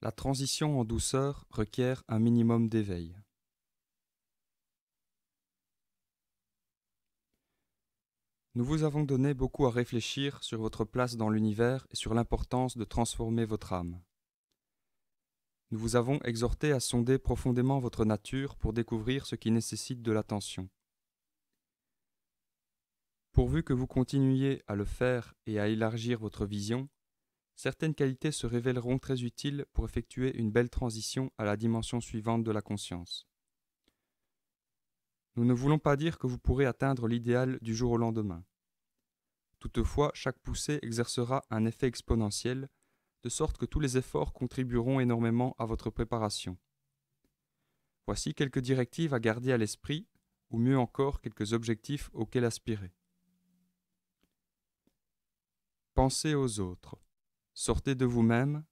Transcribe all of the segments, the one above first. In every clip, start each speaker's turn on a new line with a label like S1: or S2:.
S1: La transition en douceur requiert un minimum d'éveil. Nous vous avons donné beaucoup à réfléchir sur votre place dans l'univers et sur l'importance de transformer votre âme. Nous vous avons exhorté à sonder profondément votre nature pour découvrir ce qui nécessite de l'attention. Pourvu que vous continuiez à le faire et à élargir votre vision, certaines qualités se révéleront très utiles pour effectuer une belle transition à la dimension suivante de la conscience. Nous ne voulons pas dire que vous pourrez atteindre l'idéal du jour au lendemain. Toutefois, chaque poussée exercera un effet exponentiel, de sorte que tous les efforts contribueront énormément à votre préparation. Voici quelques directives à garder à l'esprit, ou mieux encore quelques objectifs auxquels aspirer. Pensez aux autres, sortez de vous-même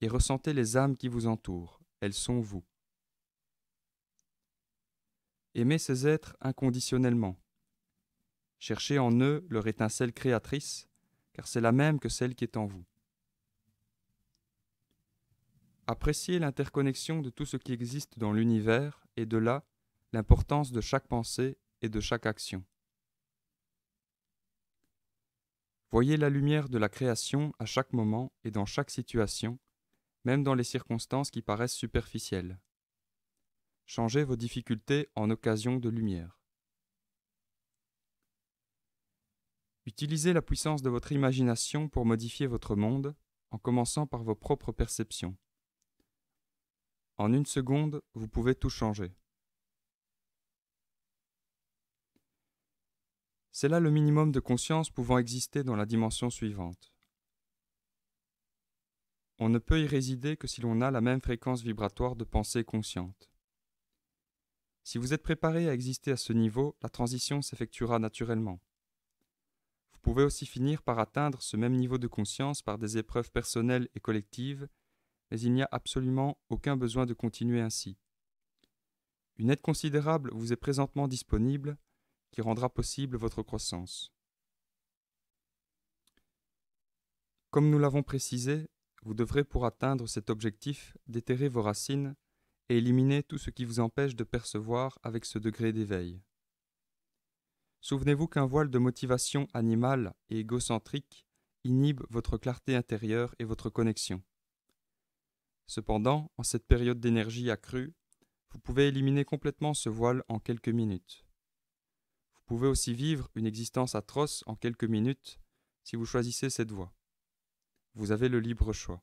S1: et ressentez les âmes qui vous entourent, elles sont vous. Aimez ces êtres inconditionnellement. Cherchez en eux leur étincelle créatrice, car c'est la même que celle qui est en vous. Appréciez l'interconnexion de tout ce qui existe dans l'univers et de là, l'importance de chaque pensée et de chaque action. Voyez la lumière de la création à chaque moment et dans chaque situation, même dans les circonstances qui paraissent superficielles. Changez vos difficultés en occasion de lumière. Utilisez la puissance de votre imagination pour modifier votre monde, en commençant par vos propres perceptions. En une seconde, vous pouvez tout changer. C'est là le minimum de conscience pouvant exister dans la dimension suivante. On ne peut y résider que si l'on a la même fréquence vibratoire de pensée consciente. Si vous êtes préparé à exister à ce niveau, la transition s'effectuera naturellement. Vous pouvez aussi finir par atteindre ce même niveau de conscience par des épreuves personnelles et collectives, mais il n'y a absolument aucun besoin de continuer ainsi. Une aide considérable vous est présentement disponible qui rendra possible votre croissance. Comme nous l'avons précisé, vous devrez pour atteindre cet objectif déterrer vos racines et éliminer tout ce qui vous empêche de percevoir avec ce degré d'éveil. Souvenez-vous qu'un voile de motivation animale et égocentrique inhibe votre clarté intérieure et votre connexion. Cependant, en cette période d'énergie accrue, vous pouvez éliminer complètement ce voile en quelques minutes. Vous pouvez aussi vivre une existence atroce en quelques minutes si vous choisissez cette voie. Vous avez le libre choix.